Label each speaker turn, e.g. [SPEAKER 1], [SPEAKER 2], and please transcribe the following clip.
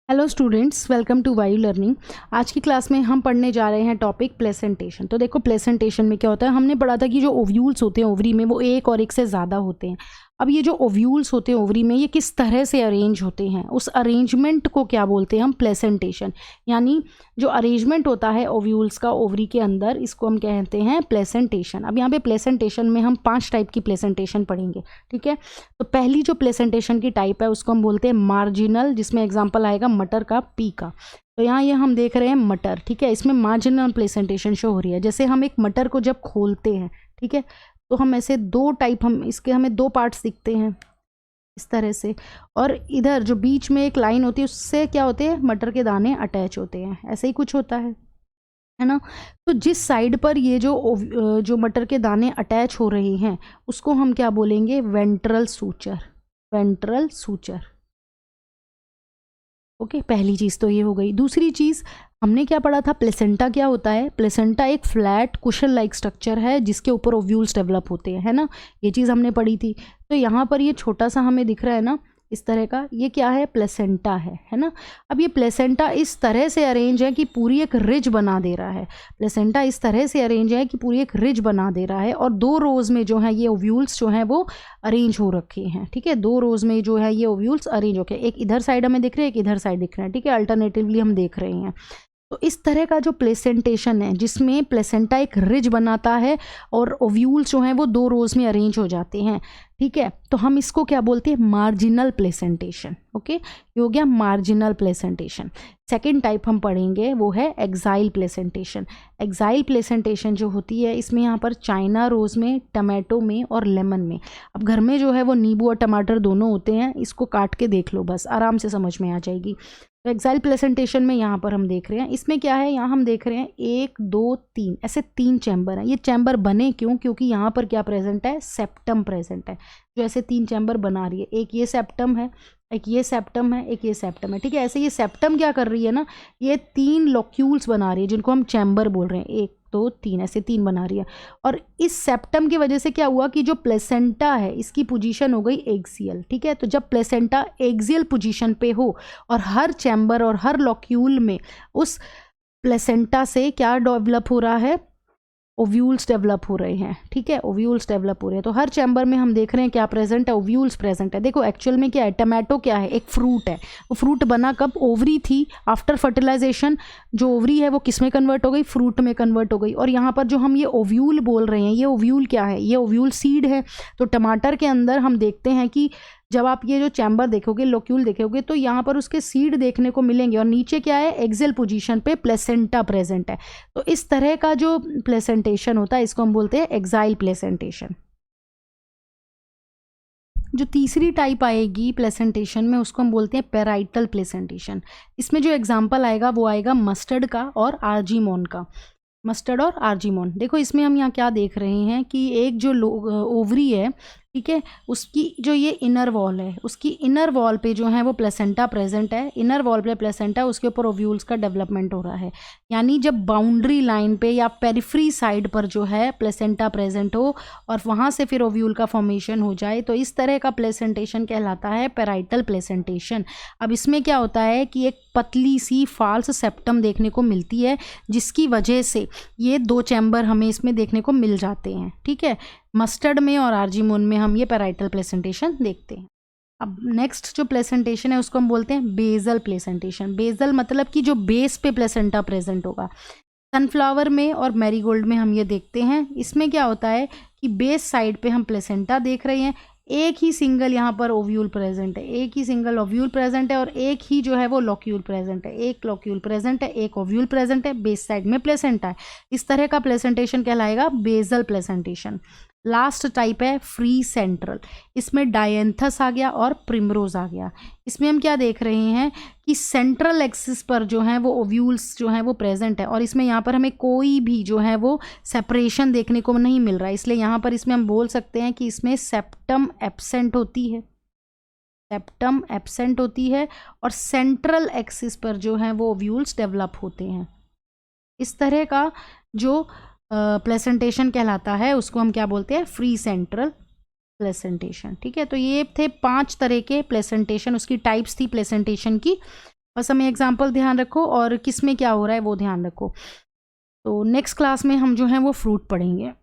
[SPEAKER 1] Hello students, welcome to वायु learning. आज की क्लास में हम पढ़ने जा रहे हैं टॉपिक प्लेसेंटेशन। तो देखो प्लेसेंटेशन में क्या होता है, हमने पढ़ा था कि जो ओव्यूल्स होते हैं ओवरी में वो एक और एक से ज़्यादा होते हैं। अब ये जो ओव्यूल्स होते हैं ओवरी में ये किस तरह से अरेंज होते हैं, उस अरेंजमेंट को क्या बोलते हैं हम, प्लेसेंटेशन। यानी जो अरेंजमेंट होता है ओव्यूल्स का ओवरी के अंदर, इसको हम कहते हैं प्लेसेंटेशन। अब यहाँ पे प्लेसेंटेशन में हम 5 टाइप की प्लेसेंटेशन पढ़ेंगे, ठीक है। तो पहली जो प्लेसेंटेशन की टाइप है उसको हम बोलते हैं मार्जिनल, जिसमें एग्जाम्पल आएगा मटर का, पी का। तो यहाँ ये हम देख रहे हैं मटर, ठीक है। इसमें मार्जिनल प्लेसेंटेशन शो हो रही है। जैसे हम एक मटर को जब खोलते हैं, ठीक है, तो हम ऐसे दो टाइप, हम इसके हमें 2 पार्ट्स दिखते हैं इस तरह से, और इधर जो बीच में एक लाइन होती है उससे क्या होते हैं, मटर के दाने अटैच होते हैं। ऐसे ही कुछ होता है ना। तो जिस साइड पर ये जो मटर के दाने अटैच हो रहे हैं उसको हम क्या बोलेंगे, ventral suture. Ventral suture, okay. पहली चीज़ तो ये हो गई। दूसरी चीज़ हमने क्या पढ़ा था, प्लेसेंटा क्या होता है। प्लेसेंटा एक फ्लैट कुशन लाइक स्ट्रक्चर है जिसके ऊपर ओव्यूल्स डेवलप होते हैं, है ना। ये चीज़ हमने पढ़ी थी। तो यहाँ पर ये छोटा सा हमें दिख रहा है ना इस तरह का, ये क्या है, प्लेसेंटा है ना। अब ये प्लेसेंटा इस तरह से अरेंज है कि पूरी एक रिज बना दे रहा है। प्लेसेंटा इस तरह से अरेंज है कि पूरी एक रिज बना दे रहा है, और 2 रोज़ में जो है ये ओव्यूल्स जो हैं वो अरेंज हो रखे हैं, ठीक है। 2 रोज़ में जो है ये ओव्यूल्स अरेंज हो के, एक इधर साइड हमें दिख रहे हैं, एक इधर साइड दिख रहे हैं, ठीक है। अल्टरनेटिवली हम देख रहे हैं। तो इस तरह का जो प्लेसेंटेशन है जिसमें प्लेसेंटा एक रिज बनाता है और ओव्यूल्स जो हैं वो 2 रोज़ में अरेंज हो जाते हैं, ठीक है। तो हम इसको क्या बोलते हैं, मार्जिनल प्लेसेंटेशन, ओके। ये हो गया मार्जिनल प्लेसेंटेशन। सेकेंड टाइप हम पढ़ेंगे वो है एक्साइल प्लेसेंटेशन। एक्साइल प्लेसेंटेशन जो होती है इसमें यहाँ पर चाइना रोज़ में, टमाटो में और लेमन में। अब घर में जो है वो नींबू और टमाटर दोनों होते हैं, इसको काट के देख लो, बस आराम से समझ में आ जाएगी। तो एक्साइल प्लेसेंटेशन में यहाँ पर हम देख रहे हैं, इसमें क्या है, यहाँ हम देख रहे हैं 1 2 3 ऐसे 3 चैम्बर हैं। ये चैम्बर बने क्यों, क्योंकि यहाँ पर क्या प्रेजेंट है, सेप्टम प्रेजेंट है, जो ऐसे 3 चैम्बर बना रही है। एक ये सेप्टम है, एक ये सेप्टम है, एक ये सेप्टम है, ठीक है। ऐसे ये सेप्टम क्या कर रही है ना, ये 3 लॉक्यूल्स बना रही है जिनको हम चैम्बर बोल रहे हैं। 1 2 3 ऐसे 3 बना रही है। और इस सेप्टम की वजह से क्या हुआ कि जो प्लेसेंटा है इसकी पोजीशन हो गई एक्सियल, ठीक है। तो जब प्लेसेंटा एक्सियल पोजीशन पे हो और हर चैम्बर और हर लॉक्यूल में उस प्लेसेंटा से क्या डेवलप हो रहा है, ओव्यूल्स डेवलप हो रहे हैं, ठीक है। ओव्यूल्स डेवलप हो रहे हैं। तो हर चैम्बर में हम देख रहे हैं क्या प्रेजेंट है, ओव्यूल्स प्रेजेंट है। देखो एक्चुअल में क्या है, टमाटो क्या है, एक फ्रूट है। वो फ्रूट बना कब, ओवरी थी, आफ्टर फर्टिलाइजेशन जो ओवरी है वो किस में कन्वर्ट हो गई, फ्रूट में कन्वर्ट हो गई। और यहाँ पर जो हम ये ओव्यूल बोल रहे हैं, ये ओव्यूल क्या है, ये ओव्यूल सीड है। तो टमाटर के अंदर हम देखते हैं कि जब आप ये जो चैम्बर देखोगे, लोक्यूल देखोगे, तो यहाँ पर उसके सीड देखने को मिलेंगे, और नीचे क्या है, एक्सियल पोजीशन पे प्लेसेंटा प्रेजेंट है। तो इस तरह का जो प्लेसेंटेशन होता है इसको हम बोलते हैं एक्साइल प्लेसेंटेशन। जो तीसरी टाइप आएगी प्लेसेंटेशन में उसको हम बोलते हैं पेराइटल प्लेसेंटेशन। इसमें जो एग्जाम्पल आएगा वो आएगा मस्टर्ड का और आर्जीमोन का। मस्टर्ड और आर्जीमोन, देखो इसमें हम यहाँ क्या देख रहे हैं कि एक जो ओवरी है, ठीक है, उसकी जो ये इनर वॉल है, उसकी इनर वॉल पे जो है वो प्लेसेंटा प्रेजेंट है। इनर वॉल पे प्लेसेंटा, उसके ऊपर ओव्यूल्स का डेवलपमेंट हो रहा है। यानी जब बाउंड्री लाइन पे या पेरिफ्री साइड पर जो है प्लेसेंटा प्रेजेंट हो और वहाँ से फिर ओव्यूल का फॉर्मेशन हो जाए, तो इस तरह का प्लेसेंटेशन कहलाता है पेराइटल प्लेसेंटेशन। अब इसमें क्या होता है कि एक पतली सी फाल्स सेप्टम देखने को मिलती है, जिसकी वजह से ये 2 चैम्बर हमें इसमें देखने को मिल जाते हैं, ठीक है। मस्टर्ड में और आर्जीमोन में हम ये पेराइटल प्लेसेंटेशन देखते हैं। अब नेक्स्ट जो प्लेसेंटेशन है उसको हम बोलते हैं बेसल प्लेसेंटेशन। बेसल मतलब कि जो बेस पे प्लेसेंटा प्रेजेंट होगा। सनफ्लावर में और मैरीगोल्ड में हम ये देखते हैं। इसमें क्या होता है कि बेस साइड पे हम प्लेसेंटा देख रहे हैं, एक ही सिंगल यहाँ पर ओव्यूल प्रेजेंट है, एक ही सिंगल ओव्यूल प्रेजेंट है, और एक ही जो है वो लॉक्यूल प्रेजेंट है। एक लॉक्यूल प्रेजेंट है, एक ओव्यूल प्रेजेंट है, बेस साइड में प्लेसेंटा है। इस तरह का प्लेसेंटेशन कहलाएगा बेसल प्लेसेंटेशन। लास्ट टाइप है फ्री सेंट्रल। इसमें डायंथस आ गया और प्रिमरोज आ गया। इसमें हम क्या देख रहे हैं कि सेंट्रल एक्सिस पर जो है वो ओव्यूल्स जो है वो प्रेजेंट है, और इसमें यहाँ पर हमें कोई भी जो है वो सेपरेशन देखने को नहीं मिल रहा है। इसलिए यहाँ पर इसमें हम बोल सकते हैं कि इसमें सेप्टम एब्सेंट होती है, सेप्टम एब्सेंट होती है, और सेंट्रल एक्सिस पर जो है वो ओव्यूल्स डेवलप होते हैं। इस तरह का जो प्लेसेंटेशन कहलाता है उसको हम क्या बोलते हैं, फ्री सेंट्रल प्लेसेंटेशन, ठीक है। तो ये थे 5 तरह के प्लेसेंटेशन, उसकी टाइप्स थी प्लेसेंटेशन की। बस हमें एग्जाम्पल ध्यान रखो और किस में क्या हो रहा है वो ध्यान रखो। तो नेक्स्ट क्लास में हम जो है वो फ्रूट पढ़ेंगे।